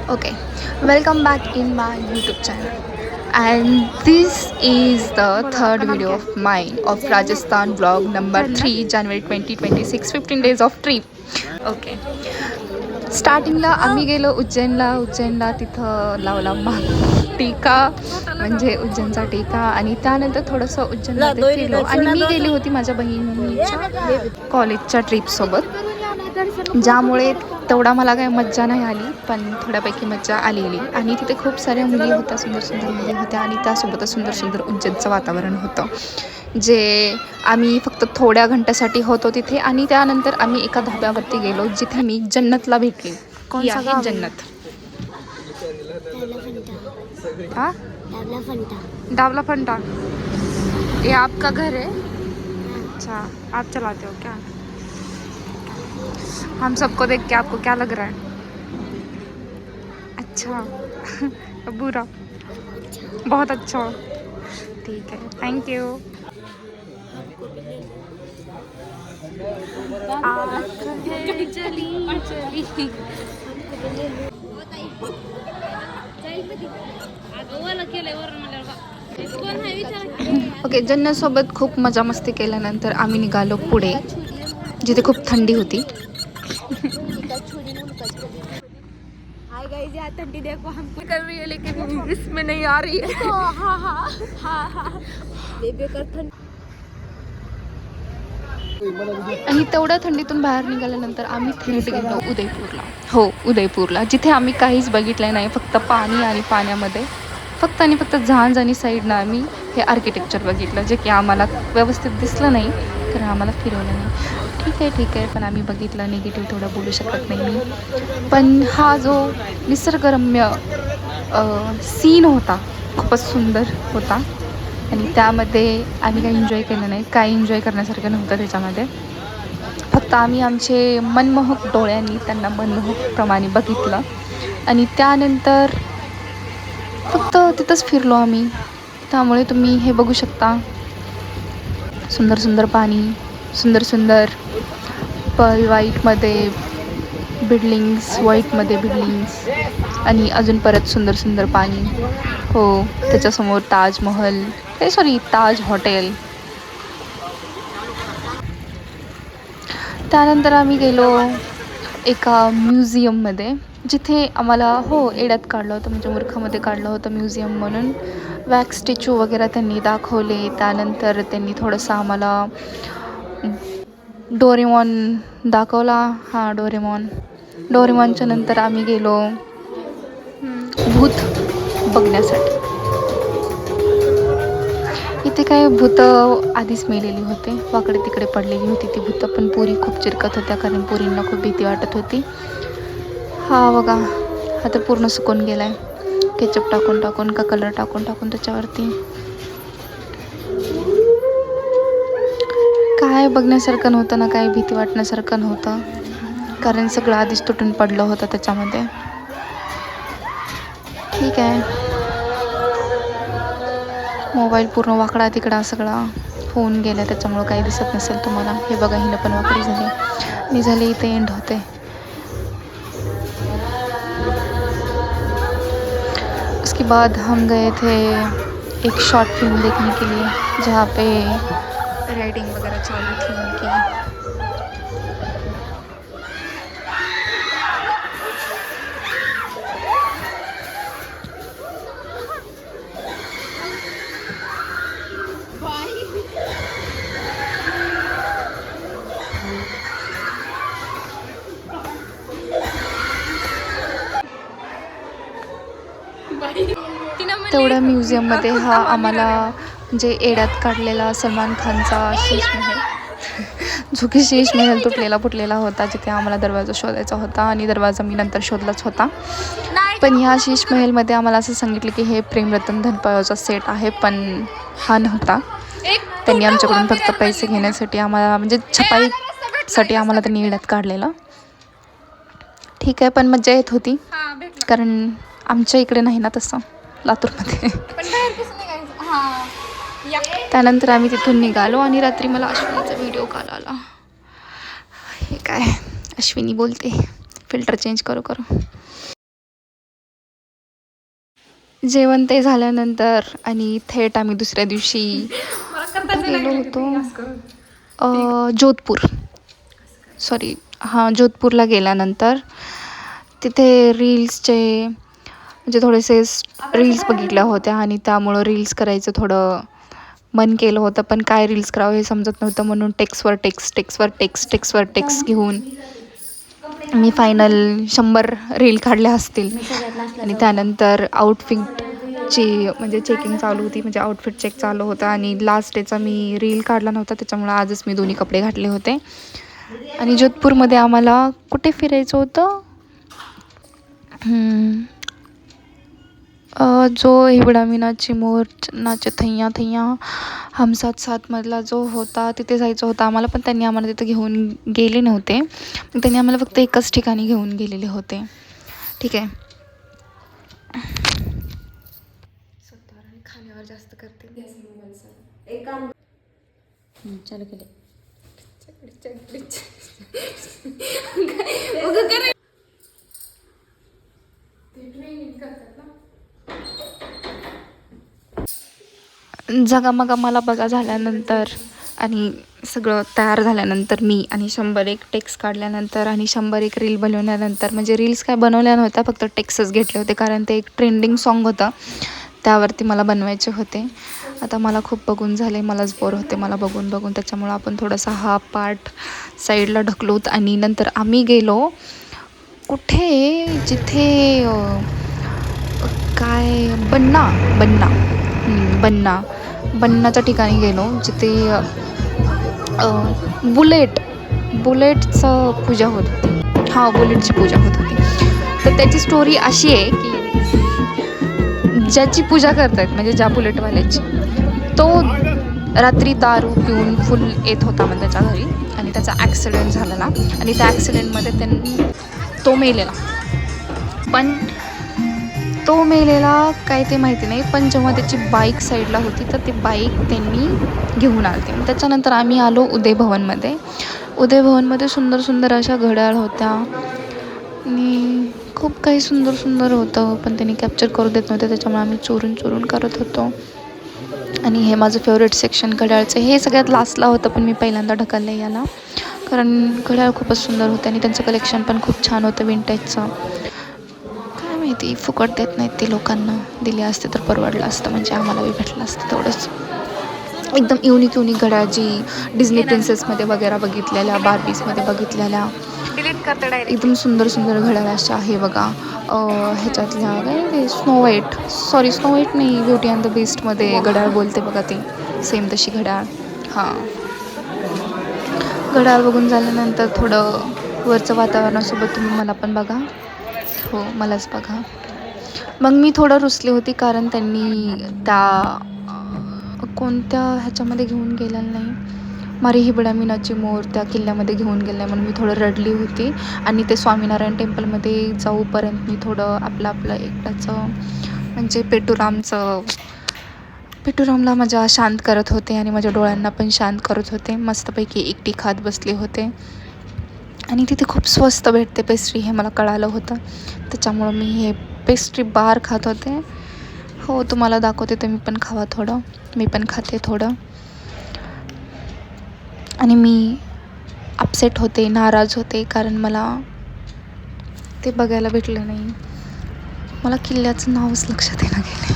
Okay, welcome back in my YouTube channel. And this is the third video of mine of Rajasthan vlog number 3, January 2026, 15 days of trip. Okay. स्टार्टिंगला आम्ही गेलो उज्जैनला तिथं लावला टीका म्हणजे उज्जैनचा टीका आणि त्यानंतर थोडंसं उज्जैनमध्ये फिरलो आणि मी गेली होती माझ्या बहिणीच्या कॉलेजच्या ट्रिपसोबत, ज्यामुळे तेवढा मला काही मज्जा नाही आली पण थोड्यापैकी मज्जा आलेली. आणि तिथे खूप साऱ्या मुली होत्या, सुंदर सुंदर मुली होत्या आणि त्यासोबतच सुंदर सुंदर उज्जैनचं वातावरण होतं, जे आम्ही फक्त थोड्या घंट्यासाठी होतो तिथे. आणि त्यानंतर आम्ही एका धाब्यावरती गेलो जिथे मी जन्नतला भेटली. ही आहे जन्नत. हाँ डावला फंटा, ये आपका घर है? अच्छा, आप चलाते हो क्या? हम सबको देख के आपको क्या लग रहा है? अच्छा बुरा? बहुत अच्छा. ठीक है, थैंक यू. ओके, जन्नतसोबत खूप मजा मस्ती केल्यानंतर आम्ही निघालो पुढे, जिथे खूप थंडी होती. हाय गाइस, यार ठंडी देखो हमको कर रही है लेकिन इसमें नहीं आ रही है. हाँ बेबी कर थंडी. आणि तेवढ्या थंडीतून बाहेर निघाल्यानंतर आम्ही थेट गेलो उदयपूरला. हो, उदयपूरला, जिथे आम्ही काहीच बघितलं नाही, फक्त पाणी आणि पाण्यामध्ये फक्त आणि फक्त झांज आणि साईडनं आम्ही हे आर्किटेक्चर बघितलं, जे की आम्हाला व्यवस्थित दिसलं नाही कारण आम्हाला फिरवलं नाही. ठीक आहे, पण आम्ही बघितलं. निगेटिव्ह थोडं बोलू शकत नाही मी, पण हा जो निसर्गरम्य सीन होता खूपच सुंदर होता आणि त्यामध्ये आम्ही काही एन्जॉय केलं नाही. काही एन्जॉय करण्यासारखं नव्हतं त्याच्यामध्ये. फक्त आम्ही आमचे मनमोहक डोळ्यांनी त्यांना मनमोहकप्रमाणे बघितलं आणि त्यानंतर फक्त तिथंच फिरलो आम्ही. त्यामुळे तुम्ही हे बघू शकता, सुंदर सुंदर पाणी, सुंदर सुंदर व्हाईटमध्ये बिल्डिंग्स, व्हाईटमध्ये बिल्डिंग्स आणि अजून परत सुंदर सुंदर पाणी. हो, त्याच्यासमोर ताजमहल, ताज हॉटेल. त्यानंतर आम्ही गेलो एका म्युझियममध्ये, जिथे आम्हाला एड्यात काढलं होतं, म्हणजे मूर्खामध्ये काढलं होतं म्युझियम म्हणून. वॅक्स स्टॅच्यू वगैरे त्यांनी दाखवले. त्यानंतर त्यांनी थोडंसं आम्हाला डोरेमॉन दाखवला. हां, डोरेमॉनच्या नंतर आम्ही गेलो भूत बघण्यासाठी. इथे काय भूतं आधीच मेलेली होते, वाकडे तिकडे पडलेली होती ती भूतं, पण पुरी खूप चिरकत होत्या कारण पुरींना खूप भीती वाटत होती. हा बघा, हा तर पूर्ण सुकून गेलाय, केचप टाकून का कलर टाकून त्याच्यावरती. काय बघण्यासारखं नव्हतं ना, काय भीती वाटण्यासारखं नव्हतं कारण सगळं आधीच तुटून पडलं होतं त्याच्यामध्ये. ठीक आहे, मोबाईल पूर्ण वाकडा तिकडा सगळा होऊन गेला, त्याच्यामुळं काही दिसत नसेल तुम्हाला. हे बघा, हिनं पण वाकडी झाली. इथे एंड होते. उसके बाद हम गए थे एक शॉर्ट फिल्म देखने के लिए, जहाँ पे राइडिंग वगैरह चालू थी उनकी. तेवढ्या म्युझियममध्ये हा आम्हाला म्हणजे एड्यात काढलेला सलमान खानचा शेषमहल, जो की शेषमहल तुटलेला फुटलेला होता, जिथे आम्हाला दरवाजा शोधायचा होता आणि दरवाजा मी नंतर शोधलाच होता. पण ह्या शेषमहलमध्ये आम्हाला असं सांगितलं की हे प्रेमरतन धनपायोचा सेट आहे, पण हा नव्हता. त्यांनी आमच्याकडून फक्त पैसे घेण्यासाठी आम्हाला, म्हणजे छपाईसाठी आम्हाला त्यांनी एड्यात काढलेलं. ठीक आहे, पण मज्जा येत होती कारण आमच्या इकडे नाही ना तसं, लातूरमध्ये. त्यानंतर आम्ही तिथून निघालो आणि रात्री मला अश्विनीचा व्हिडिओ कॉल आला. हे काय, अश्विनी बोलते, फिल्टर चेंज करू. जेवण ते झाल्यानंतर आणि थेट आम्ही दुसऱ्या दिवशी गेलो होतो जोधपूर. सॉरी, हां, जोधपूरला गेल्यानंतर तिथे रील्सचे म्हणजे थोडेसे रील्स बघितल्या होत्या आणि त्यामुळं रील्स करायचं थोडं मन केलं होतं. पण काय रील्स करावं हे समजत नव्हतं, म्हणून टेक्स्टवर टेक्स्ट घेऊन मी फायनल 100 रील काढल्या असतील. आणि त्यानंतर आउटफिटची म्हणजे चेकिंग चालू होती, म्हणजे आउटफिट चेक चालू होता आणि लास्ट डेचा मी रील काढला नव्हता, त्याच्यामुळं आजच मी दोन्ही कपडे घातले होते. आणि जोधपूरमध्ये आम्हाला कुठे फिरायचं होतं, जो हिबडा मीनाची मोर नाचे थैया थैया हम साथ साथमधला जो होता तिथे जायचं होतं आम्हाला. पण त्यांनी आम्हाला तिथे घेऊन गेले नव्हते. त्यांनी आम्हाला फक्त एकच ठिकाणी घेऊन गेलेले होते. ठीक आहे, खाण्यावर जास्त करते. चालू केले. जगामगा मला बघा झाल्यानंतर आणि सगळं तयार झाल्यानंतर मी आणि 101 टेक्स्ट काढल्यानंतर आणि 101 रील बनवल्यानंतर, म्हणजे रील्स काय बनवल्या नव्हत्या, फक्त टेक्स्टच घेतले होते कारण ते एक ट्रेंडिंग सॉन्ग होतं, त्यावरती मला बनवायचे होते. आता मला खूप बघून झाले, मलाच बोर होते मला बघून त्याच्यामुळं आपण थोडासा हा पार्ट साईडला ढकलूत. आणि नंतर आम्ही गेलो कुठे, जिथे काय बन्नाच्या ठिकाणी गेलो, जिथे बुलेटचं पूजा होत होती. हां, बुलेटची पूजा होत होती. तर त्याची स्टोरी अशी आहे की ज्याची पूजा करतायत म्हणजे ज्या बुलेटवाल्याची, तो रात्री दारू पिऊन फुल येत होता मग त्याच्या घरी आणि त्याचा ॲक्सिडेंट झालेला आणि त्या ॲक्सिडेंटमध्ये तो मेलेला. पण तो मेलेला काय ते माहिती नाही, पण जेव्हा त्याची बाईक साईडला होती तर ती बाईक त्यांनी घेऊन आली. त्याच्यानंतर आम्ही आलो उदय भवनमध्ये सुंदर सुंदर अशा घड्याळ होत्या आणि खूप काही सुंदर होतं, पण त्यांनी कॅप्चर करू देत नव्हते, त्याच्यामुळे आम्ही चोरून करत होतो. आणि हे माझं फेवरेट सेक्शन घड्याळचं, हे सगळ्यात लास्टला होतं, पण मी पहिल्यांदा ढकललं याला कारण घड्याळ खूपच सुंदर होते आणि त्यांचं कलेक्शन पण खूप छान होतं विंटेजचं. काय माहिती फुकट देत नाहीत ते, लोकांना दिले असते तर परवडलं असतं, म्हणजे आम्हालाही भेटलं असतं तेवढंच. एकदम युनिक घड्याळ जी डिझनी प्रिन्सेसमध्ये वगैरे बघितलेल्या, बार्बीजमध्ये बघितलेल्या, एकदम सुंदर घड्याळ अशा आहे बघा. ह्याच्यातल्या काय ते स्नो व्हाईट नाही, ब्युटी अँड द बीस्टमध्ये घड्याळ बोलते बघा ती, सेम तशी घड्याळ. हां, घड्याळ बघून झाल्यानंतर थोडं वरचं वातावरणासोबत तुम्ही मला पण बघा. हो, मलाच बघा. मग मी थोडं रुसले होती कारण त्यांनी त्या कोणत्या ह्याच्यामध्ये घेऊन गेलेलं नाही, मारी हिबडा मीनाची मोर त्या किल्ल्यामध्ये घेऊन गेलं नाही, म्हणून मी थोडं रडली होती. आणि ते स्वामीनारायण टेम्पलमध्ये जाऊपर्यंत मी थोडं आपलं एकटाचं म्हणजे पेटुरामला माझ्या शांत करत होते आणि माझ्या डोळ्यांना पण शांत करत होते. मस्तपैकी एकटी खात बसले होते आणि तिथे खूप स्वस्त भेटते पेस्ट्री हे मला कळालं होतं, त्याच्यामुळं मी हे पेस्ट्री बार खात होते. हो, तुम्हाला दाखवते, तुम्ही पण खावा थोडं, मी पण खाते थोडं. आणि मी अपसेट होते, नाराज होते कारण मला ते बघायला भेटलं नाही. मला किल्ल्याचं नावच लक्षात येणं गेले,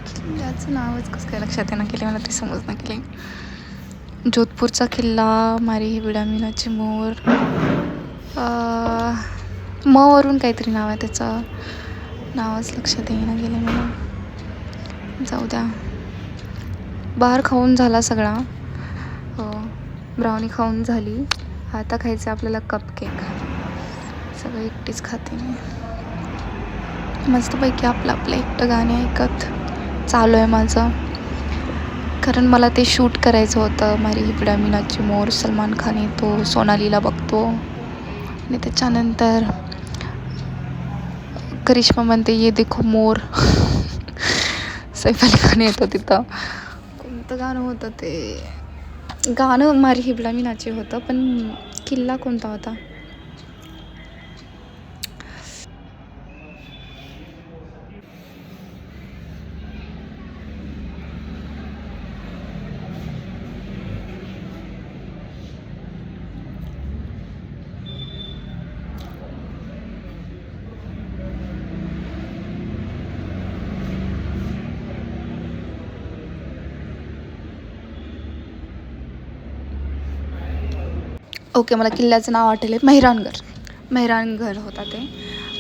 किल्ल्याचं नावच कसं काय लक्षात येणं गेले मला ते समजणं गेले. जोधपूरचा किल्ला, मारी हिबडा मीनाची मोर, वरून काहीतरी नाव आहे त्याचं, नावच लक्षात येणं गेले मला. जाऊ द्या. बाहेर खाऊन झाला सगळा. हो, ब्राउनी खाऊन झाली, आता खायचं आपल्याला कपकेक. सगळं एकटीच खाते मी मस्तपैकी. आपलं एकटं गाणे ऐकत चालू आहे माझं, कारण मला ते शूट करायचं होतं. मारी हिबडा मीनाची मोर, सलमान खान येतो, सोनालीला बघतो आणि त्याच्यानंतर करिश्मा म्हणते ये देखो मोर, सैफ अली खान येतो तिथं. कोणतं गाणं होतं ते, गाणं मारी हिबडा मीनाची होतं, पण किल्ला कोणता होता, ओके, मला किल्ल्याचं नाव आठवलं, मेहरानगड होता ते.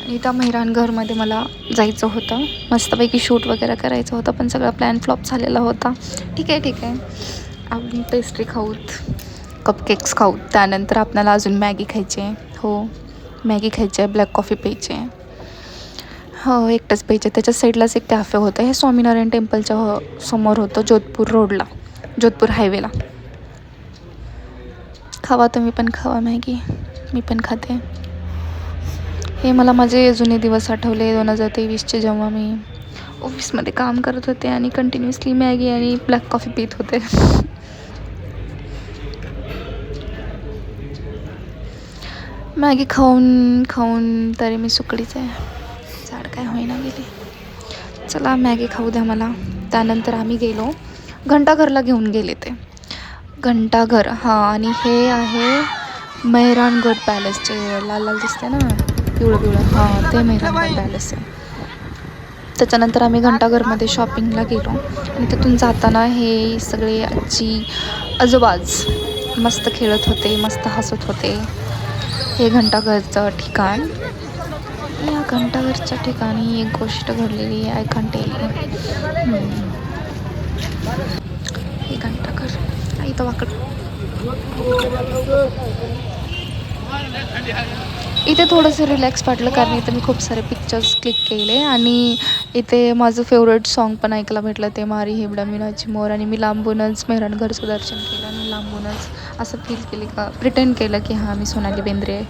आणि त्या मेहरानगडमध्ये मला जायचं होतं, मस्तपैकी शूट वगैरे करायचं होतं, पण सगळा प्लॅन फ्लॉप झालेला होता. ठीक आहे आपण पेस्ट्री खाऊत, कपकेक्स खाऊत, त्यानंतर आपल्याला अजून मॅगी खायची आहे. हो, मॅगी खायची आहे, ब्लॅक कॉफी प्यायची आहे. हो, एकटंच प्यायचं. त्याच्या साईडलाच एक कॅफे होतं, हे स्वामीनारायण टेम्पलच्या समोर होतं, जोधपूर रोडला, जोधपूर हायवेला. खावा, तुम्ही पण खावा मॅगी, मी पण खाते. हे मला माझे जुने दिवस आठवले 2023चे, जेव्हा मी ऑफिसमध्ये काम करत होते आणि कंटिन्युअसली मॅगी आणि ब्लॅक कॉफी पीत होते. मॅगी खाऊन तरी मी सुकडीच आहे, झाड काय होईना गेली. चला मॅगी खाऊ द्या मला. त्यानंतर आम्ही गेलो घंटाघरला, घेऊन गेले ते घंटाघर. हां, आणि हे आहे मेहरानगड पॅलेसचे, लाल लाल दिसते ना, पिवळं, हां ते मेहरानगड पॅलेस आहे. त्याच्यानंतर आम्ही घंटाघरमध्ये शॉपिंगला गेलो आणि तिथून जाताना हे सगळे आजोबाज मस्त खेळत होते, मस्त हसत होते. हे घंटाघरचं ठिकाण. या घंटाघरच्या ठिकाणी एक गोष्ट घडलेली आहे, आय कॅन टेल यू. हे घंटाघर इथं वाकड. इथे थोडंसं रिलॅक्स वाटलं, कारण इथे मी खूप सारे पिक्चर्स क्लिक केले आणि इथे माझं फेवरेट सॉन्ग पण ऐकायला भेटलं, ते मारी हिबडा मीनाची मोर. आणि मी लांबूनच मेहरानगडचं दर्शन केलं आणि लांबूनच असं फील केले का, प्रिटेंड केलं की हां मी सोनाली बेंद्रे आहे.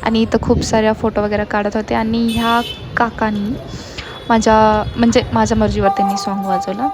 आणि इथं खूप साऱ्या फोटो वगैरे काढत होते. आणि ह्या काकांनी माझ्या मर्जीवर त्यांनी सॉन्ग वाजवलं.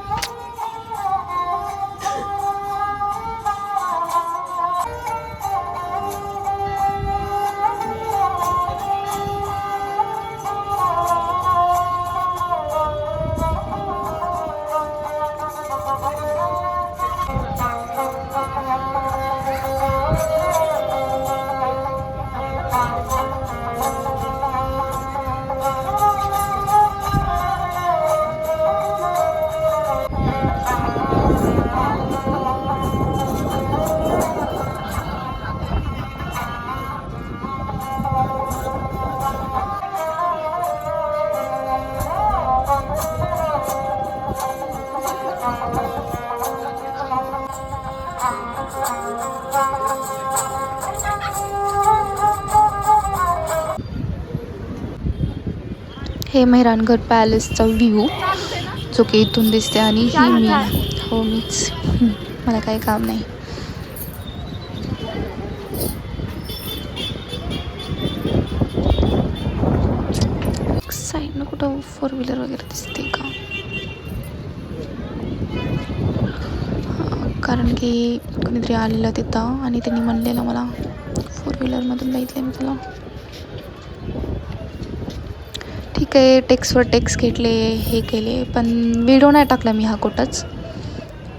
हे मेहरानगड पॅलेसचा व्ह्यू जो की इथून दिसते. आणि ही मीच मला काही काम नाही. साईडनं कुठं 4 व्हीलर वगैरे दिसते का? कारण की कोणीतरी आलेलं तिथं आणि त्यांनी म्हणलेलं मला 4 व्हीलरमधून बघितलं मी तुला. ठीक आहे, टेक्स्टवर टेक्स्ट घेतले, हे केले, पण व्हिडिओ नाही टाकला मी हा कुठंच.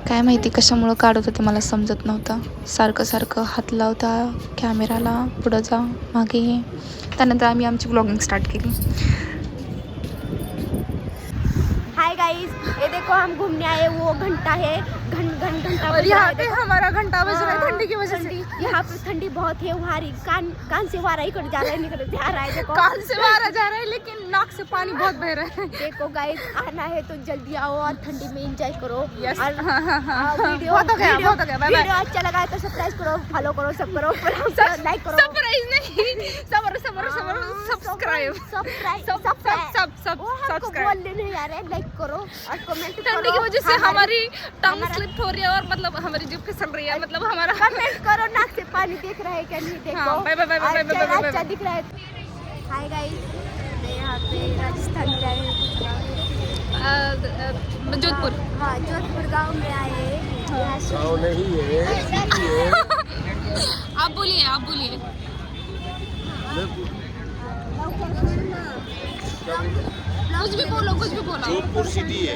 काय माहिती कशामुळं काढत होते मला समजत नव्हतं. सारखं हात लावता कॅमेराला, पुढं जा मागे ये. त्यानंतर आम्ही आमची ब्लॉगिंग स्टार्ट केली. हाय गाइस, ये देखो हम घूमने आए, वो घंटा है, घंटा और यहाँ पे हमारा घंटा बज रहा है ठंडी की वजह से। यहाँ पे ठंडी बहुत है, हमारी कान से वारा ही कट जा रहा है, निकल जा रहा है। देखो कान से वारा जा रहा है, लेकिन नाक से पानी बहुत बह रहा है। देखो गाइस, आना है तो जल्दी आओ और ठंडी में एंजॉय करो। यस, और वीडियो बहुत हो गया, बाय बाय। वीडियो अच्छा लगा है तो सब्सक्राइब करो, फॉलो करो, सब करो, लाइक करो। सरप्राइज नहीं, सब्सक्राइब, सब बोलने नहीं आ रहे, लाइक करो और कमेंट करो। ठंडी की वजह से हमारी टंग स्लिप हो रही है और मतलब हमारी जीभ फिसल रही है, मतलब हमारा। कमेंट करो, नाक से पानी दिख रहा है क्या नहीं, देखो। Bye bye bye bye bye bye. अच्छा दिख रहा है। हाय गाइस, मैं यहाँ पे राजस्थान में आए हैं, जोधपुर। हाँ, जोधपुर गांव में आए हैं। गाँव नहीं है, आप बोलिए। कुछ भी बोलो। जोधपुर सिटी है,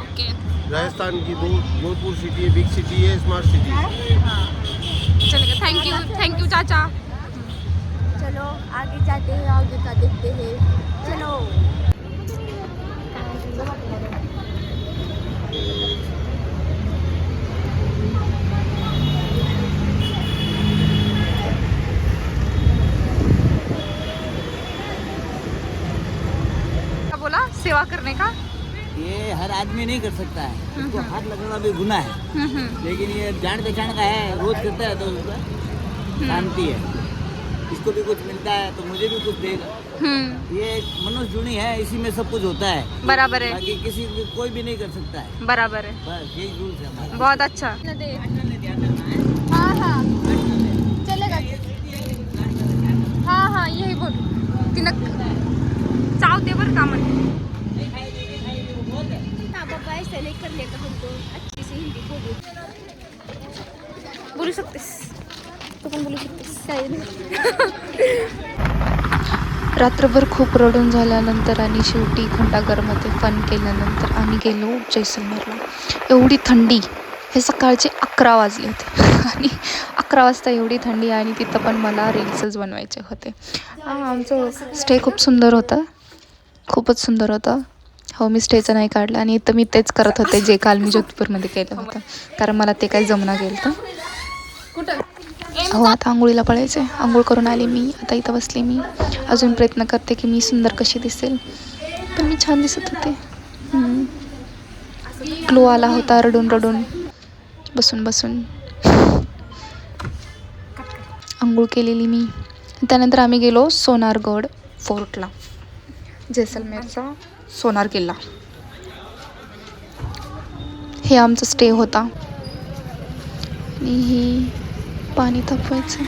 ओके, राजस्थान की जोधपुर सिटी है, बिग सिटी है, स्मार्ट सिटी है। चलेगा। थैंक यू चाचा। चलो आगे जाते हैं, आगे का देखते हैं, चलो। सेवा करने का? ये हर आदमी नहीं कर सकता है, इसको हाथ लगाना भी गुनाह है, लेकिन ये जान पहचान का है, रोज करता है तो उसका शांति है। इसको भी कुछ मिलता है तो मुझे भी कुछ देगा। ये एक मनुष्य जुड़ी है, इसी में सब कुछ होता है। बराबर है, बाकी किसी कोई भी नहीं कर सकता है। बराबर है, बस यही रूल्स है हमारा। बहुत अच्छा। हाँ हाँ चलेगा। हाँ हाँ यही बोल तिनं चावते बरं का म्हणे. हाँ पापा ऐसा नहीं करने का, हमको अच्छी से हिंदी बोलो। बोलू शकतेस तू पण बोलू शकतेस. रात्रभर खूप रडून झाल्यानंतर आणि शेवटी घंटाघरमध्ये फन केल्यानंतर आम्ही गेलो जैसलमेरला. एवढी थंडी, हे सकाळचे 11 वाजले होते आणि 11 वाजता एवढी थंडी आणि तिथं पण मला रील्सच बनवायचे होते. आमचं स्टे खूप सुंदर होतं, खूपच सुंदर होतं. हो, मी स्टेचं नाही काढलं आणि इथं मी तेच करत होते जे काल मी जोधपूरमध्ये केलं होतं, कारण मला ते काही जमना गेलं तर. हो, आता आंघोळीला पळायचं आहे. आंघोळ करून आले मी, आता इथं बसले मी. अजून प्रयत्न करते की मी सुंदर कशी दिसेल, पण मी छान दिसत होते. ग्लो आला होता रडून रडून, बसून बसून. आंघोळ केलेली मी. त्यानंतर आम्ही गेलो सोनारगड फोर्टला, जैसलमेरचा सोनार किल्ला. हे आमचा स्टे होता. आणि ही पाणी तापवायचं,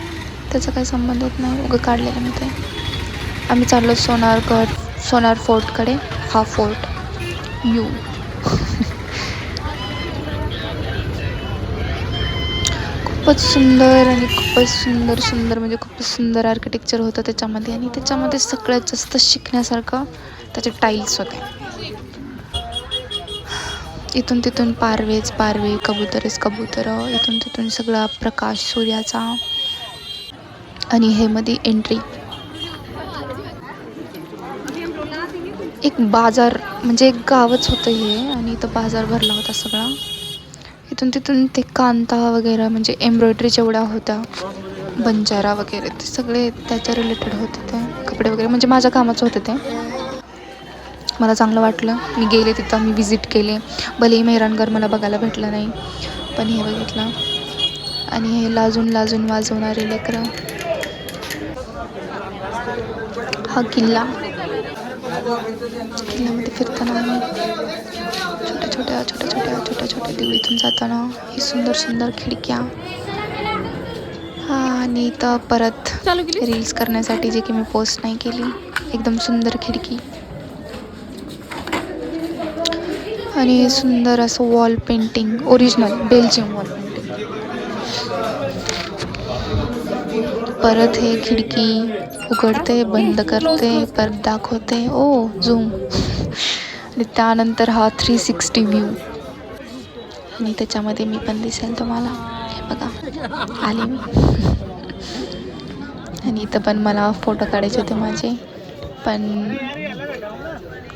त्याचा काही संबंधच नाही, उगं काढलेलं मी ते. आम्ही चाललो सोनार फोर्टकडे. हा फोर्ट खूपच सुंदर आणि खूपच सुंदर म्हणजे खूपच सुंदर आर्किटेक्चर होतं त्याच्यामध्ये. आणि त्याच्यामध्ये सगळ्यात जास्त शिकण्यासारखं त्याचे टाईल्स होते. इथून तिथून पारवेच पारवे, कबुतरेच कबुतरं, इथून तिथून सगळा प्रकाश सूर्याचा. आणि हे मध्ये एंट्री. एक बाजार म्हणजे एक गावच होतं हे, आणि इथं बाजार भरला होता सगळा. इथून तिथून ते कांता वगैरे म्हणजे एम्ब्रॉयडरी जेवढ्या होत्या, बंजारा वगैरे, ते सगळे त्याच्या रिलेटेड होते. ते कपडे वगैरे म्हणजे माझ्या कामाचं होतं ते. मला चांगलं वाटलं, मी गेले तिथं, मी विजिट केले. भलेही मेहरानगड मला बघायला भेटलं नाही, पण हे बघितलं. आणि हे लाजून लाजून वाजवणारे लेकरं. हा किल्ल्यामध्ये फिरताना आम्ही छोट्या छोट्या देवळीतून जाताना ही सुंदर खिडक्या. आणि इथं परत रील्स करण्यासाठी जे की मी पोस्ट नाही केली, एकदम सुंदर खिडकी. आणि सुंदर असं wall painting, original Belgium wall painting. परत हे खिडकी उघडते, बंद करते, परत दाखवते. ओ झूम. आणि त्यानंतर हा 360 व्ह्यू. आणि त्याच्यामध्ये मी पण दिसेल तुम्हाला. हे बघा आले मी. आणि इथं पण मला फोटो काढायचे होते माझे, पण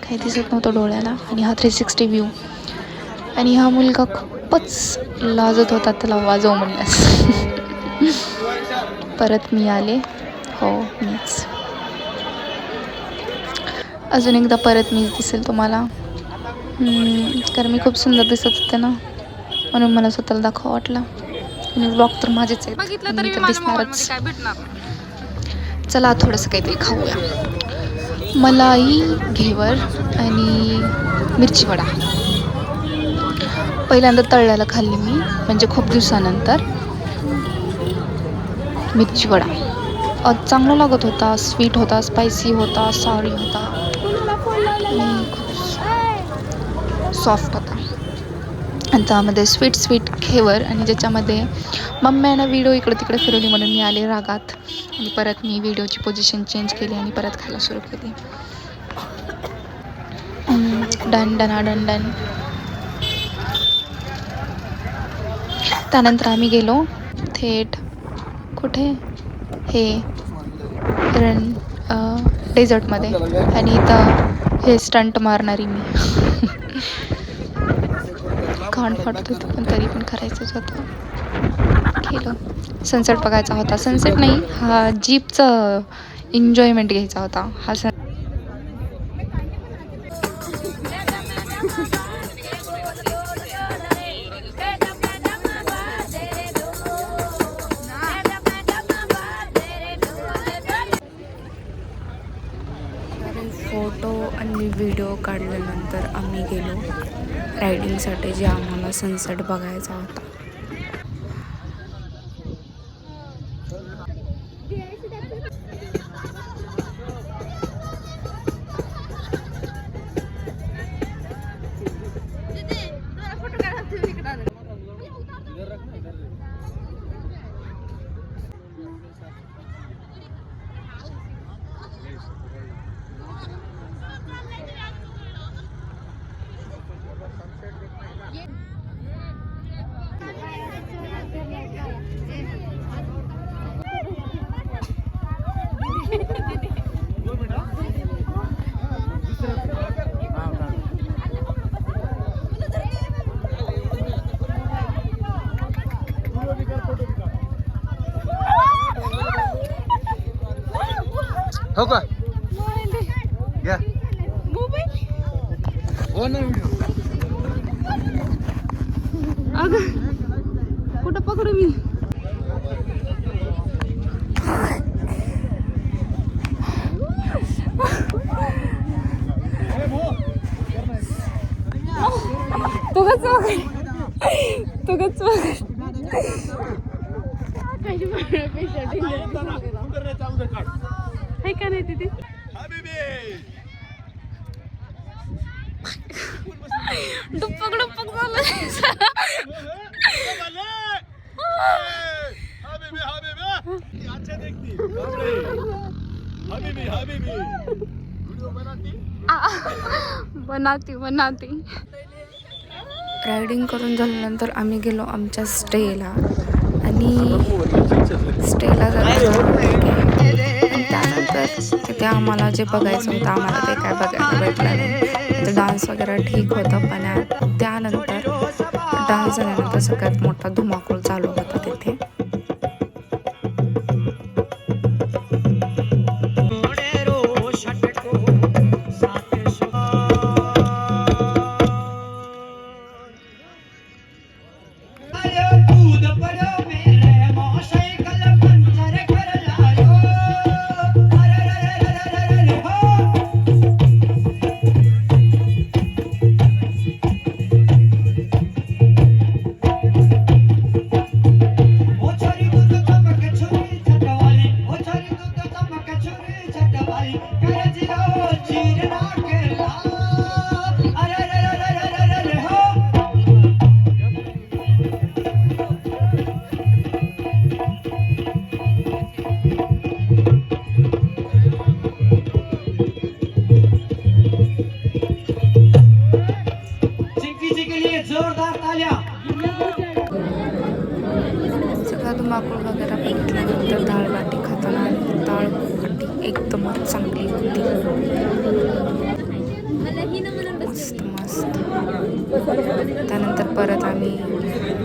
काही दिसत नव्हतं डोळ्याला. आणि हा 360 व्ह्यू. आणि हा मुलगा खूपच लाजत होता, त्याला वाजव म्हणल्यास. परत मी आले. हो, मीच. अजून एकदा परत मीच दिसेल तुम्हाला, कारण मी खूप सुंदर दिसत होते ना, म्हणून मला स्वतःला दाखवा वाटलं. आणि ब्लॉग तर माझेच आहेत, बघितलं तरी मी तर माझ्या मोबाईलमध्ये दिसणारच. काय भेटणार. चला थोडंसं काहीतरी खाऊया. मलाई घेवर आणि मिरची वडा. पहिल्यांदा तळल्याला खाल्ली मी, म्हणजे खूप दिवसानंतर. मिरची वडा चांगला लागत होता, स्वीट होता, स्पायसी होता, सॉरी होता, आणि खूप सॉफ्ट होता. आणि त्यामध्ये स्वीट घेवर, आणि ज्याच्यामध्ये मम्मीनं व्हिडिओ इकडे तिकडे फिरवली म्हणून मी आले रागात. आणि परत मी व्हिडिओची पोझिशन चेंज केली आणि परत खायला सुरू केली. डन. त्यानंतर आम्ही गेलो थेट कुठे, हे डेझर्टमध्ये. आणि इथं हे स्टंट मारणारी मी. कान फाटत होतं, पण तरी पण करायचंच होतं, केलं. सनसेट बघायचा होता. सनसेट नाही, हा जीपचं एन्जॉयमेंट घ्यायचा होता. हा फोटो आणि व्हिडिओ काढल्यानंतर आम्ही गेलो रायडिंगसाठी, जे आम्हाला सनसेट बघायचा होता. हो का या हो ना अगं कुठं पकडू मी? आहे का नाही तिथे? डुप्पक डुप्पक बनाती. रायडिंग करून झाल्यानंतर आम्ही गेलो आमच्या स्टेला, आणि स्टेला त्यानंतर तिथे आम्हाला जे बघायचं होतं आम्हाला ते काय बघायला भेटलं नाही. तर डान्स वगैरे ठीक होतं, पण त्यानंतर डान्स झाल्यानंतर सगळ्यात मोठा धुमाकूळ चालू होता तिथे. सगळा धुमाकूळ वगैरे बघितल्यानंतर दाळबाटी खाताना आणि दाळबाटी एकदमच चांगली होती, मस्त मस्त. त्यानंतर परत आम्ही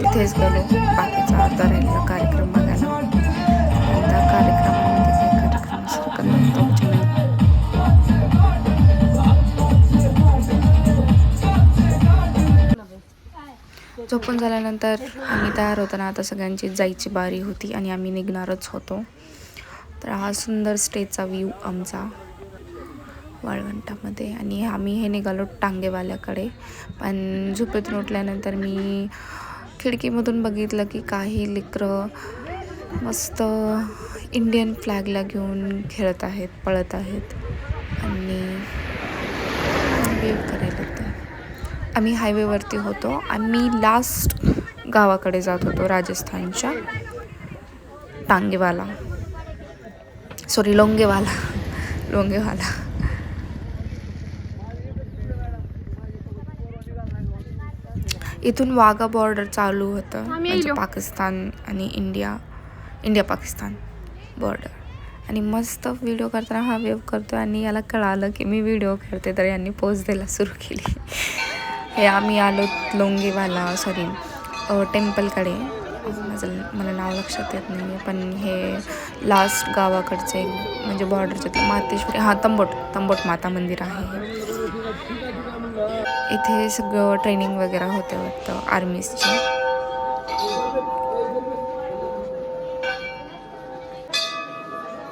तिथेच गेलो बाकीचा अर्धा राहिलेला कार्यक्रम बघायला. त्या कार्यक्रमामध्ये काही कार्यक्रमासारखं नव्हतं. झोपून झाल्यानंतर आम्ही तयार होताना आता सगळ्यांची जायची बारी होती आणि आम्ही निघणारच होतो. तर हा सुंदर स्टेचा व्ह्यू आमचा वाळवंटामध्ये, आणि आम्ही हे निघालो टांगेवाल्याकडे. पण झोपेतून उठल्यानंतर मी खिडकीमधून बघितलं की काही लेकरं मस्त इंडियन फ्लॅगला घेऊन खेळत आहेत, पळत आहेत आणि वेव करायला होतं. आम्ही हायवेवरती होतो. आम्ही लास्ट गावाकडे जात होतो, राजस्थानच्या लोंगेवाला. इथून वाघा बॉर्डर चालू होतं, म्हणजे पाकिस्तान आणि इंडिया पाकिस्तान बॉर्डर. आणि मस्त व्हिडिओ करताना हा वेव करतो, आणि याला कळालं की मी व्हिडिओ करते, तर यांनी पोज द्यायला सुरू केली. हे आम्ही आलो टेम्पलकडे. मला नाव लक्षात येत नाही आहे, पण हे लास्ट गावाकडचे म्हणजे बॉर्डरचे ते मातेश्वरी तंबोट माता मंदिर आहे. इथे सगळं ट्रेनिंग वगैरे होते वाटतं आर्मीजची.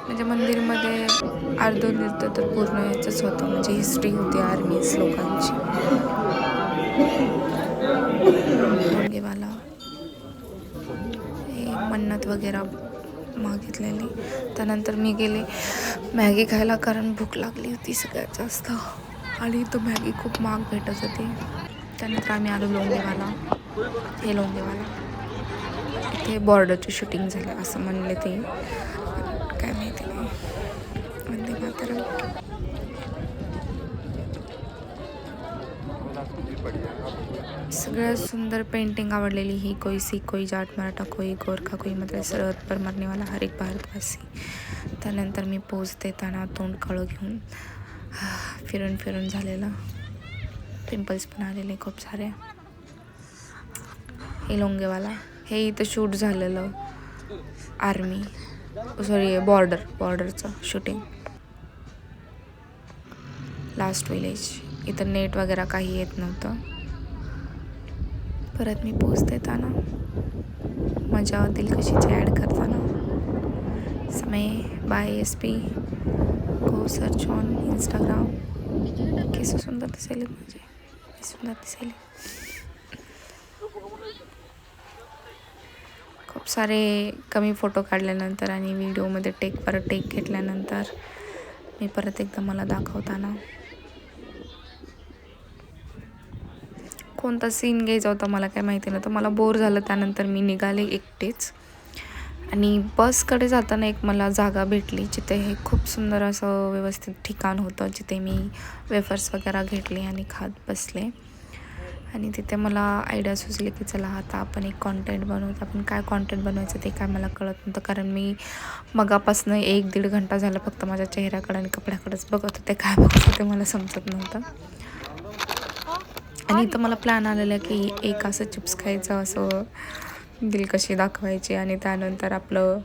म्हणजे मंदिरमध्ये अर्धं नृत्य तर पूर्ण याचंच होतं, म्हणजे हिस्ट्री होती आर्मीज लोकांची. लोंगेवाला हे मन्नत वगैरे मागितलेली. त्यानंतर मी गेले मॅगी खायला, कारण भूक लागली होती सगळ्यात जास्त आणि तो मॅगी खूप महाग भेटत होती. त्यानंतर आम्ही आलो लोंगेवाला. हे लोंगेवाला इथे बॉर्डरची शूटिंग झाली असं म्हणले ते, काय माहिती नाही. वंदे मातरम. सगळ्यात सुंदर पेंटिंग आवडलेली ही कोई सिख कोई जाट मराठा कोई गोरखा कोई मतलब सरहद पर मरने वाला हर एक भारतवासी. त्यानंतर मी पोज देताना तोंड काळं घेऊन फिरून फिरून झालेलं, पिंपल्स पण आलेले खूप सारे. हे लोंगेवाला हे इथं शूट झालेलं आर्मी सॉरी बॉर्डरचं शूटिंग. Last village. इथं नेट वगैरे काही येत नव्हतं. परत मी पोच देताना मजा दिलकशीची ॲड करताना समय by SP go search on Instagram. केस सुंदर दिसेल म्हणजे सुंदर दिसेल. खूप सारे कमी फोटो काढल्यानंतर आणि व्हिडिओमध्ये परत टेक घेतल्यानंतर मी परत एकदा मला दाखवताना कोणता सीन घ्यायचा होता मला काय माहिती नव्हतं. मला बोर झालं. त्यानंतर मी निघाले एकटेच आणि बसकडे जाताना एक मला जागा भेटली जिथे हे खूप सुंदर असं व्यवस्थित ठिकाण होतं, जिथे मी वेफर्स वगैरे घेतले आणि खात बसले. आणि तिथे मला आयडिया सुचली की चला आता आपण एक कॉन्टेंट बनवतो. आपण काय कॉन्टेंट बनवायचं ते काय मला कळत नव्हतं, कारण मी मगापासून 1-1.5 घंटा झालं फक्त माझ्या चेहऱ्याकडं आणि कपड्याकडेच बघत होते. काय बघत होते मला समजत नव्हतं. आणि इथं मला प्लॅन आलेला की एक असं चिप्स खायचं, असं दिलकशी दाखवायची आणि त्यानंतर आपलं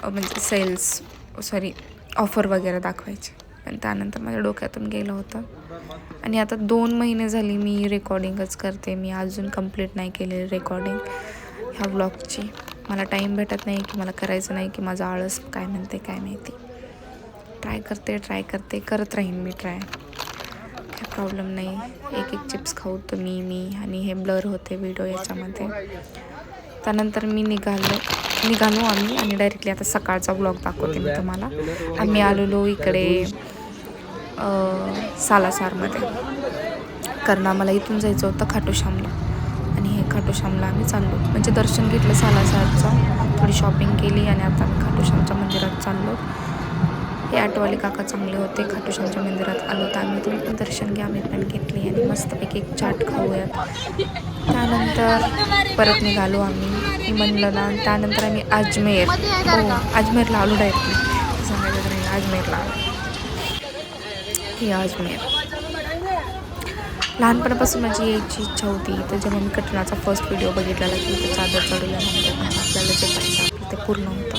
म्हणजे ऑफर वगैरे दाखवायची. आणि त्यानंतर माझ्या डोक्यातून गेलं होतं. आणि आता 2 महिने झाली मी रेकॉर्डिंगच करते. मी अजून कंप्लीट नाही केलेली रेकॉर्डिंग ह्या व्लॉगची. मला टाईम भेटत नाही की मला करायचं नाही की माझा आळस काय म्हणते काय माहिती. ट्राय करते करत राहीन मी ट्राय, काय प्रॉब्लेम नाही. एक चिप्स खाऊ तर मी आणि हे ब्लर होते व्हिडिओ याच्यामध्ये. त्यानंतर मी निघालो आम्ही आणि डायरेक्टली आता सकाळचा ब्लॉग दाखवते मी तुम्हाला. आम्ही आलेलो इकडे सालासारमध्ये, कारण आम्हाला इथून जायचं होतं खाटूश्यामला. आणि हे खाटूश्यामला आम्ही चाललो, म्हणजे दर्शन घेतलं सालासारचं, थोडी शॉपिंग केली आणि आता आम्ही खाटूश्यामच्या मंदिरात चाललो. हे ऑटोवाले काका चांगले होते. खाटूश्यामच्या मंदिरात आलो तर आम्ही तुम्ही पण दर्शन घ्या. आम्ही पण घेतली आणि मस्तपैकी एक चाट खाऊयात. त्यानंतर परत निघालो आम्ही म्हणलं. त्यानंतर आम्ही अजमेरला आलो डायरेक्टली. सांगायचं नाही, अजमेरला आलो. हे अजमेर लहानपणापासून माझी यायची इच्छा होती. तर जेव्हा मी कटराचा फर्स्ट व्हिडिओ बघितलेला की ते चादर चढवल्यानंतर आपल्याला जे पाहिजे ते पूर्ण होतं.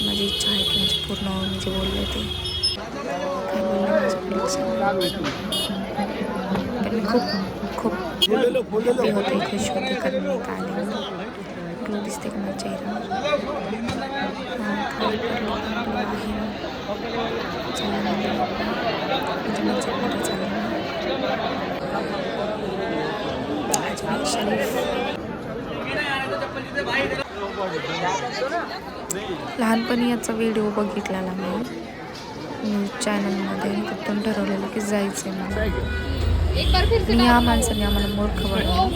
माझी इच्छा आहे की म्हणजे पूर्ण मी जे बोलले ते काय बोलले पण मी खूप हॅपी होते, खुश होते, कारण मी काय नाही दिसते का माझ्या चेहऱ्यावर. लहानपणी याचा व्हिडिओ बघितलेला मी न्यूज चॅनलमध्ये. तिथून ठरवलेलं की जायचं मला. आणि या माणसाने आम्हाला मूर्ख बनवलं.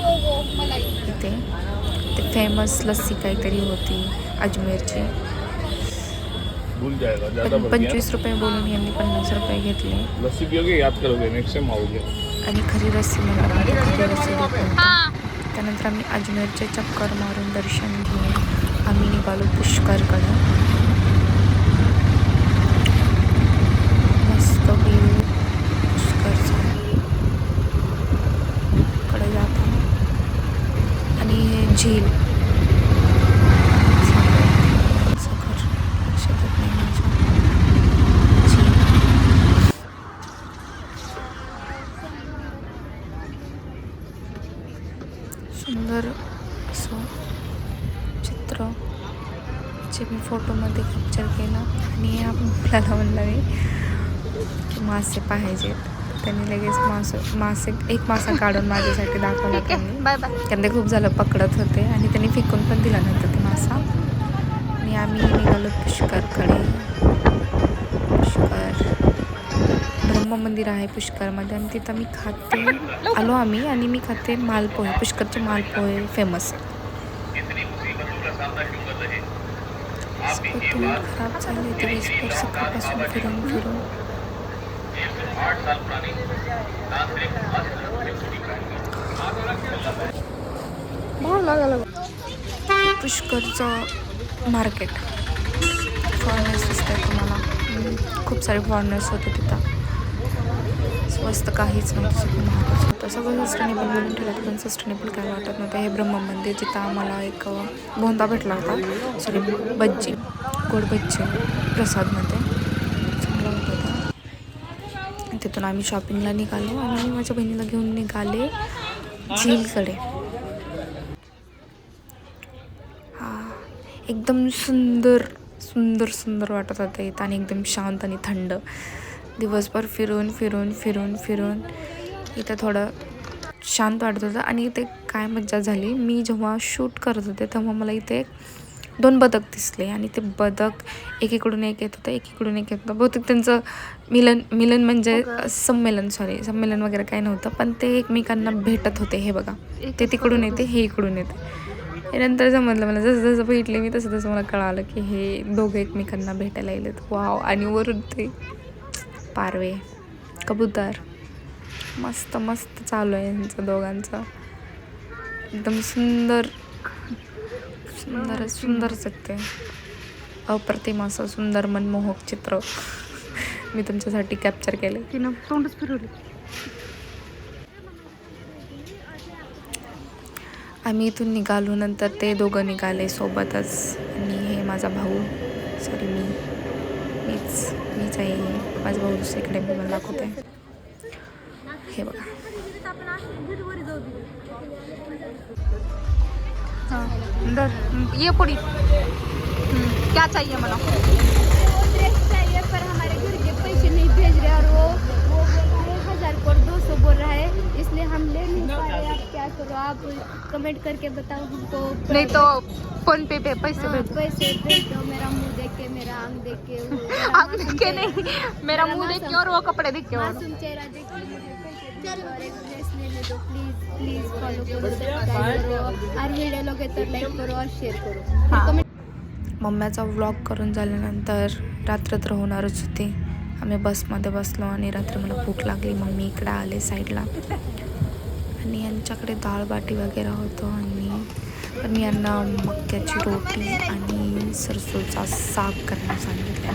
इथे ते फेमस लस्सी काहीतरी होती अजमेरची. 25 रुपये बोलून यांनी 50 रुपये घेतले. लस्सी पिओगे याद करोगे नेक्स्ट टाइम आओगे. आणि खरी रस्सी म्हणून खरी रस्सी देतो. त्यानंतर आम्ही अजमेरचे चक्कर मारून दर्शन घेऊन आम्ही निघालो पुष्करकडं. मस्त व्ह्यू पुष्करचा कडे जाताना. आणि हे झील सुंदर असं चित्र जे मी फोटो आपल्याला म्हणलं मी की मासे पाहिजेत. त्यांनी लगेच एक मासा काढून माझ्यासाठी दाखवला त्यांनी. Bye bye. कारण ते खूप झालं पकडत होते आणि त्यांनी फेकून पण दिला नंतर ते मासा. आणि आम्ही निघालो पुष्करकडे. पुष्कर ब्रह्म मंदिर आहे पुष्करमध्ये आणि तिथं मी खाते आलो आम्ही आणि मी खाते मालपोहे. पुष्करचे मालपोहे फेमस आहे. खराब झाले दिवसभर सकाळपासून फिरून पुष्करचं मार्केट फॉरेनर्स दिसतंय तुम्हाला. खूप सारे फॉरेनर्स होते तिथं. स्वस्त काहीच नव्हतं, सगळं महागच होतं. सगळं सस्टेनेबल बोलून ठेवलं पण सस्टेनेबल काय वाटत नव्हतं. हे ब्रह्म मंदिर जिथं आम्हाला एक बोंदा भेटला होता, सॉरी भज्जी, गोड भज्जी प्रसादमध्ये चांगला होता. तिथून आम्ही शॉपिंगला निघालो आणि मी माझ्या बहिणीला घेऊन निघाले झीलकडे. एकदम सुंदर सुंदर सुंदर वाटत होतं इथं आणि एकदम शांत आणि थंड. दिवसभर फिरून इथं थोडं शांत वाटत होतं. आणि इथे काय मज्जा झाली, मी जेव्हा शूट करत होते तेव्हा मला इथे 2 बदक दिसले आणि ते बदक एकीकडून एक येत होतं. बहुतेक त्यांचं मिलन म्हणजे संमेलन वगैरे काही नव्हतं, पण ते एकमेकांना भेटत होते. हे बघा, ते तिकडून येते, हे इकडून येते. हे नंतर समजलं मला, जसं भेटले मी तसं मला कळालं की हे दोघं एकमेकांना भेटायला येलेत. वाव. आणि वरून ते पारवे, कबूतर मस्त चालू आहे यांचं दोघांचं. एकदम सुंदरच ते अप्रतिम असं सुंदर मनमोहक चित्र मी तुमच्यासाठी कॅप्चर केले. तिनं तोंडच फिरवली. आम्ही इथून निघालो, नंतर ते दोघं निघाले सोबतच. आणि हे माझा भाऊ, सॉरी मीच आहे. माझा भाऊ दुसरीकडे मी मला दाखवते. हे बघा, ये पुड़ी क्या चाहिए मना? चाहिए पर हमारे घर के पैसे नहीं भेज रहे और वो 1000 पर 200 बोल रहा है, इसलिए हम ले नहीं पा रहे. आप क्या करो, आप कमेंट करके बताओ हमको. नहीं तो फोन पे पैसे भेज. पैसे भेज दो. मेरा मुंह देख के, मेरा आंख देख के, आंख देख के नहीं, मेरा मुंह देख के और वो कपड़े देख के. मासूम चेहरा देख के मुझे पैसे भेज दो और एक ड्रेस लेने दो. प्लीज फॉलो करो, सब्सक्राइब करो और व्हिडिओ लोगे तर लाईक करो और शेअर करो. मम्म्याचा व्लॉग करून झाल्यानंतर रात्र होणारच होती. आम्ही बसमध्ये बसलो आणि रात्री मला भूक लागली. मग मी इकडे आले साईडला आणि यांच्याकडे डाळ बाटी वगैरे होतं. आणि मी यांना मक्याची रोटी आणि सरसोचा साग करायला सांगितलं.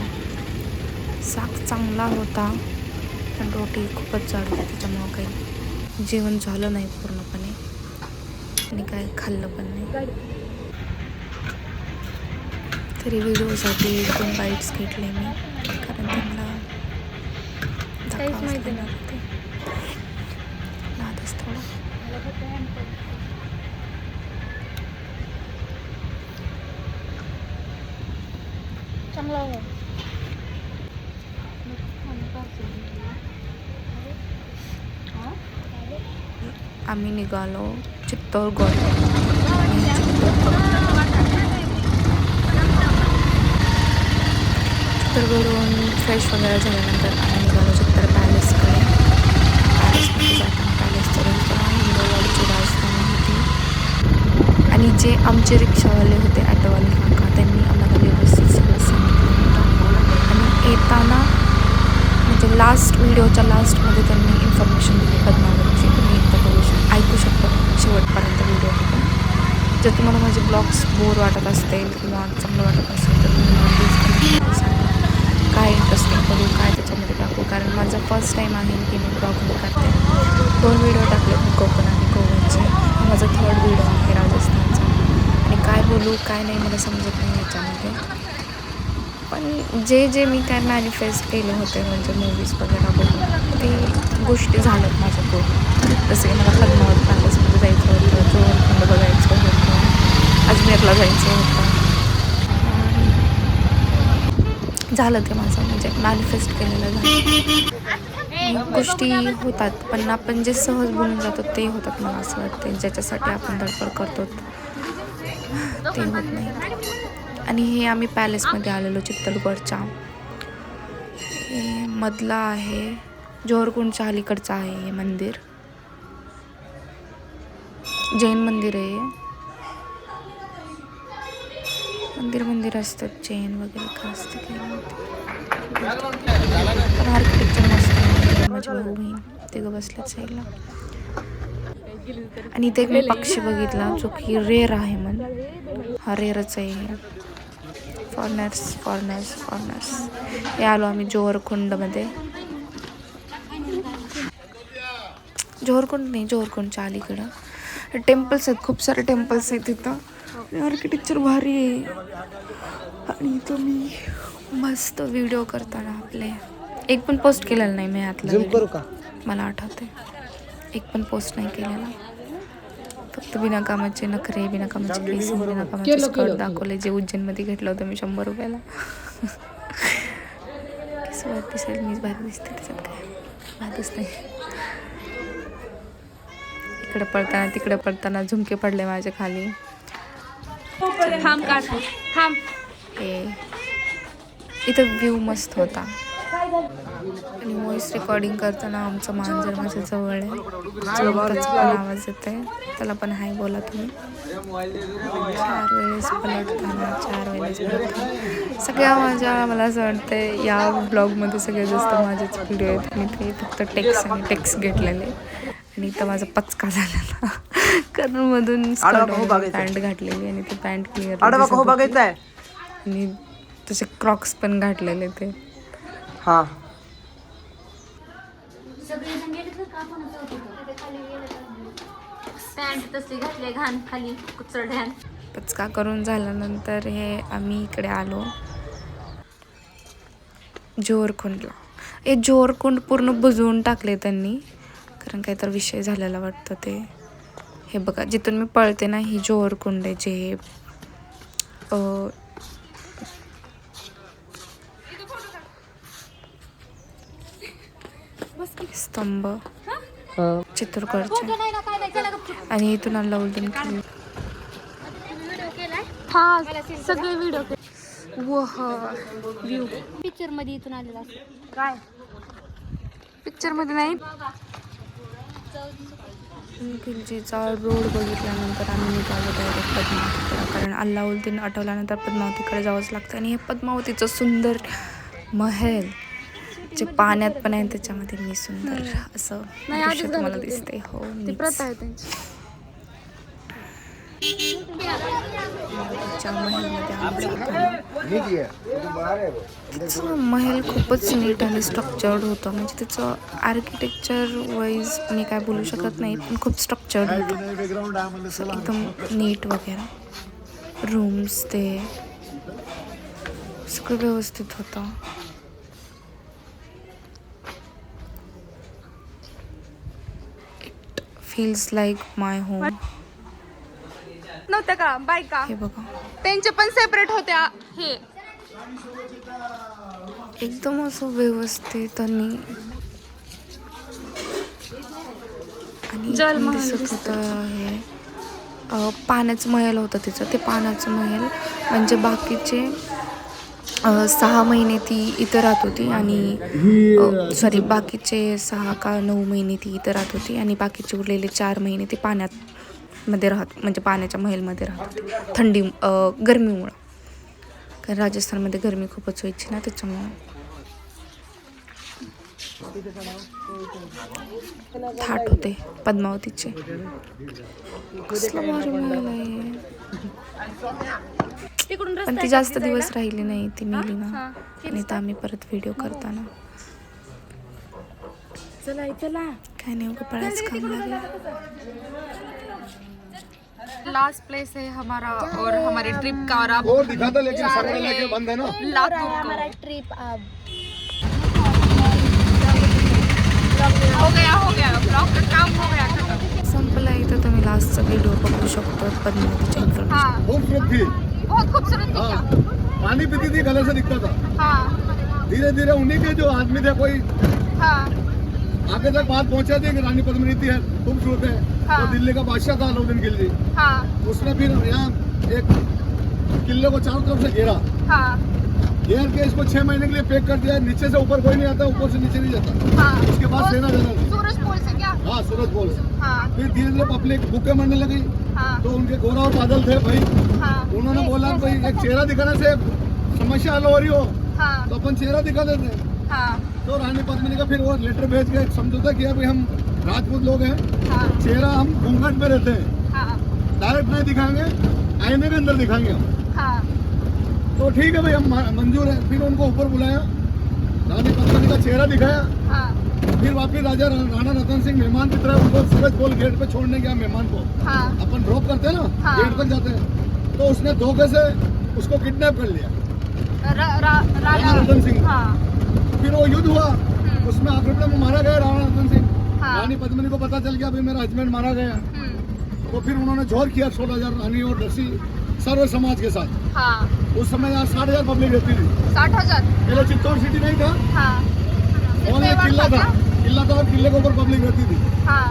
साग चांगला होता पण रोटी खूपच जाड होती, त्याच्यामुळं काही जेवण झालं नाही पूर्णपणे आणि काय खाल्लं पण नाही. तरी व्हिडिओसाठी 2 बाईट्स घेतले मी, कारण त्यांना दाखवावंच लागणार होते. नादच थोडा. चांगला हो. आम्ही निघालो चित्तोडगड. चित्तोडगडहून फ्रेश वगैरे झाल्यानंतर आम्ही निघालो चित्तर पॅलेसकडे. पॅलेसमध्ये जाताना पॅलेसचं हिंदुवाडीची राजधानी होती. आणि जे आमचे रिक्षावाले होते, ॲटोवाले काका, त्यांनी आम्हाला व्यवस्थित सगळं सांगितलं होतं. आणि येताना म्हणजे व्हिडिओच्या लास्टमध्ये त्यांनी इन्फॉर्मेशन दिली पद्मावतीची. तुम्ही एकदा ऐकू शकता शेवटपर्यंत व्हिडिओ. जर तुम्हाला माझे ब्लॉग्स बोर वाटत असतील किंवा चांगलं वाटत असेल तर तुम्ही मला प्लीज सांगा काय इंटरेस्टिंग करू, काय त्याच्यामध्ये टाकू. कारण माझा फर्स्ट टाईम आहे की मी ब्लॉग करते. 2 व्हिडिओ टाकले मी कोकण आणि गोव्याचे. माझा 3rd व्हिडिओ आहे राजस्थानचा. आणि काय बोलू काय नाही मला समजत नाही याच्यामध्ये. पण जे मी काय मॅनिफेस्ट केले होते म्हणजे मूवीज वगैरे बघून ते गोष्टी झाल्यात माझ्या पूर्ण. जसं की मला पद्मावत पॅलेसमध्ये जायचं होतं, जोहरखंड बघायचं होतं, अजमेरला जायचं होतं. झालं ते माझं, म्हणजे मॅनिफेस्ट केलेलं झालं. गोष्टी होतात पण आपण जे सहज बोलून जातो ते होतात. मला असं वाटतं ज्याच्यासाठी आपण धडपड करतो ते होत नाही. आणि हे आम्ही पॅलेसमध्ये आलेलो चित्तलगडच्या. हे मधला आहे, जोहरकुंडच्या अलीकडचं आहे हे मंदिर. जैन मंदिर आहे हे. मंदिर असतात जैन वगैरे काय असतं काय. आर्किटेक्चर मस्त आहे. माझी भाऊ बहीण तिघं बसल्यात साईडला. आणि इथे एक मी पक्षी बघितला जो की रेअर आहे म्हण. हा रेअरच आहे. फॉरेनर्स हे आलो आम्ही जोहरकुंडमध्ये. जोहरकुंडच्या अलीकडं टेम्पल्स आहेत, खूप सारे टेम्पल्स आहेत तिथं. आर्किटेक्चर भारी आहे. आणि इथं मी मस्त व्हिडिओ करताना आपले एक पण पोस्ट केलेला नाही मी यातलं. मला आठवते एक पण पोस्ट नाही केलेला. फक्त बिनाकामाचे नखरे, बिनाकामाचे केस, बिनाकामाचे स्कर्ट दाखवले जे उज्जैनमध्ये घेतलं होतं मी 100 रुपयाला. कसं वाट दिसेल, मीच भारी दिसते त्याच्यात, काय भारीच नाही. इकडे पडताना तिकडे पडताना झुमके पडले माझ्या खाली. इथं व्ह्यू मस्त होता. आणि व्हॉइस रेकॉर्डिंग करताना आमचं मांजर माझ्या जवळ आहे. त्याचा पण आवाज येत आहे, त्याला पण हाय बोला तुम्ही. 4 वेळेस पलटताना 4 वेळेस पलटताना सगळ्या माझ्या, मला असं वाटतं या ब्लॉगमध्ये सगळ्यात जास्त माझेच व्हिडिओ आहेत. मी ते फक्त टेक्स घेतलेले. आणि इथं माझा पचका झालेला कारण मधून पॅन्ट घातलेली आणि ती पॅन्ट क्लिअर आणि तसे क्रॉक्स पण घातलेले ते. हा पॅन्ट तसली घातली घाण खाली कुचरड्यान. पचका करून झाल्यानंतर हे आम्ही इकडे आलो जोहरकुंडला. हे जोहरकुंड पूर्ण बुजवून टाकले त्यांनी, कारण काहीतरी विषय झालेला वाटतं ते. हे बघा जिथून मी पळते ना, ही जोहरकुंड आहे. जे स्तंभ चित्तूरगडचे. आणि इथून अल्लाउद्दीन किल्ला. हा सगळे व्हिडिओ व्ह्यू पिक्चर मध्ये इथून आलेला असतो. काय पिक्चर मध्ये नाही. खिलजीचा रोड बघितल्यानंतर आम्ही निघालो डायरेक्ट पद्मावतीकडे, कारण अल्लाउद्दीन आठवल्यानंतर पद्मावतीकडे जावंच लागतं. आणि हे पद्मावतीचं सुंदर महल जे पाण्यात पण आहे, त्याच्यामध्ये मी सुंदर असं दृश्य तुम्हाला दिसते. हो, तिचं महल खूपच नीट आणि स्ट्रक्चर्ड होतं. म्हणजे त्याचं आर्किटेक्चर वाईज मी काय बोलू शकत नाही, पण खूप स्ट्रक्चर्ड होतं एकदम नीट वगैरे. रूम्स ते सगळं व्यवस्थित होतं. It feels like my home. नव्हत्या का बायका, हे बघा त्यांचे पण सेपरेट होत्या. हे एकदम असं व्यवस्थित आणि इथून दिसत होतं. हे पाण्याचं महल होतं तिचं. ते पाण्याचं महल म्हणजे बाकीचे 6 महिने ती इथं राहत होती. आणि बाकीचे 6 का 9 महिने ती इथं राहत होती. आणि बाकीचे उरलेले 4 महिने ती पाण्यामध्ये म्हणजे पाण्याच्या महलमध्ये राहत होती. थंडी गरमीमुळं, कारण राजस्थानमध्ये गरमी खूपच व्हायची ना, त्याच्यामुळं. थाट होते पद्मावतीचे. कसलं भारी महल आहे. पण ती जास्त दिवस राहिली नाही, ती मेली ना. आणि तर आम्ही परत व्हिडिओ करताना काय नाही पळायचं काम लागलं. लास्ट प्लेस है हमारा और हमारे ट्रिप का. और आप वो दिखा था लेकिन सामने लेके बंद है ना. हमारा ट्रिप अब हो गया ब्लॉग का काम हो गया खत्म. संपला. इथं तुम्ही लास्टचा व्हिडिओ बघू शकतो पद्मावतीच्या इन्फॉर्मेशन. बहुत खूबसूरत थी. पानी पीती थी, गले से दिखता था। हाँ धीरे धीरे उन्हीं के जो आदमी थे, कोई हाँ आगे तक बात पहुंचा दी कि रानी पद्मिनी है, खूबसूरत है। हाँ। तो दिल्ली का बादशाह था अलाउद्दीन खिलजी, हाँ उसने फिर यहाँ एक किले को चारों तरफ से घेरा, हाँ घेर के इसको 6 महीने के लिए पैक कर दिया। नीचे से ऊपर कोई नहीं आता, ऊपर से नीचे नहीं जाता। हाँ उसके बाद सेना जाना थी। सूरज पोल से क्या? हाँ, सूरज पोल से। हाँ फिर धीरे धीरे पब्लिक भूखे मरने लगी। हाँ तो उनके गोरा और बादल थे भाई, हाँ उन्होंने बोला भाई एक चेहरा दिखाने से समस्या हल हो रही हो, हाँ तो अपन चेहरा दिखा देते हैं। हाँ तो रानी पद्मिनी का फिर वो लेटर भेज के समझौता किया भाई हम राजपूत लोग हैं, हाँ चेहरा हम घूंघट में रहते हैं, हाँ डायरेक्ट नहीं दिखाएंगे, आईने के अंदर दिखाएंगे हम। हाँ तो ठीक है भाई, हम मंजूर है। फिर उनको ऊपर बुलाया, रानी पद्मिनी का चेहरा दिखाया। हाँ फिर वापिस राजा राणा रतन सिंह मेहमान की तरह उनको सूरज पोल गेट पे छोड़ने गया मेहमान को। हाँ अपन ड्रॉप करते हैं ना, हाँ। गेट तक जाते हैं, तो उसने धोखे से उसको किडनैप कर लिया, राणा रतन सिंह। हाँ फिर वो युद्ध हुआ, उसमें आखिर में मारा गया राणा रतन सिंह। हाँ। रानी पद्मिनी को पता चल गया भाई मेरा हस्बैंड मारा गया, तो फिर उन्होंने जोर किया 16,000 रानी और रसी सर्व समाज के साथ। हाँ उस समय यहाँ 60,000 पब्लिक रहती थी। 60,000 पहले चित्तौड़ सिटी नहीं था, हाँ और एक किला था, किला था और किले के ऊपर पब्लिक रहती थी। हाँ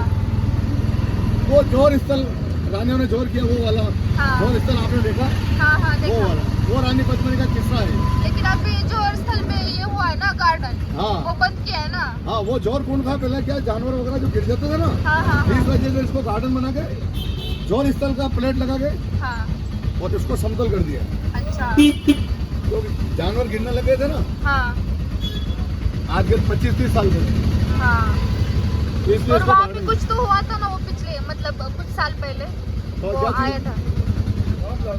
वो जोर स्थल रानियों ने जोर किया, वो वाला हाँ। जोर स्थल आपने देखा, हाँ हाँ वो देखा। वाला, वो रानी पद्मिनी का किस्सा है। लेकिन अभी जो स्थल में ये हुआ है ना गार्डन, हाँ। वो बंद किया है ना। हाँ, वो जोर कौन था पहले, क्या जानवर वगैरह जो गिर जाते थे ना, हाँ हाँ इस वजह से इसको गार्डन बना के जोर स्थल का प्लेट लगा के हाँ और उसको समतल कर दिया। अच्छा तो जानवर गिरने लगे थे ना, हाँ आज के 25-30 साल पहले, हाँ तो इसलिए और इसको वहाँ पे गार्डन- कुछ तो हुआ था ना, वो पिछले मतलब कुछ साल पहले और वो क्या चीज? आया था,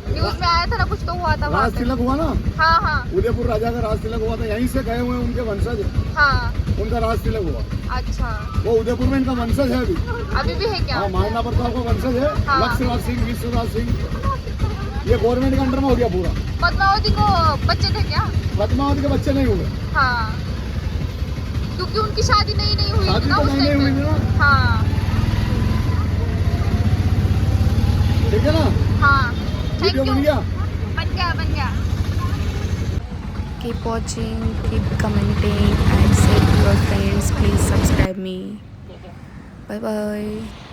न्यूज में आया था ना, कुछ तो हुआ था वहाँ राज पे। तिलक हुआ ना, हाँ हाँ उदयपुर राजा का राज तिलक हुआ था, यहीं से गए हुए हैं उनके वंशज, हाँ उनका राज तिलक हुआ। अच्छा वो उदयपुर में इनका वंशज है अभी। अभी भी है क्या? हाँ, महाराणा प्रताप का वंशज है, हाँ। लक्ष्यराज सिंह, विश्वराज सिंह, ये गवर्नमेंट के अंडर में हो गया पूरा। पद्मावती को बच्चे थे क्या? पद्मावती के बच्चे नहीं हुए, हाँ क्योंकि उनकी शादी नहीं हुई थी शादी ना तो उस नहीं टाइम हुई थी पे। ना, हाँ ठीक है ना। हाँ थैंक वीडियो यू। बन गया। बन गया। Keep watching, keep commenting and say to your friends, please subscribe me. Bye bye.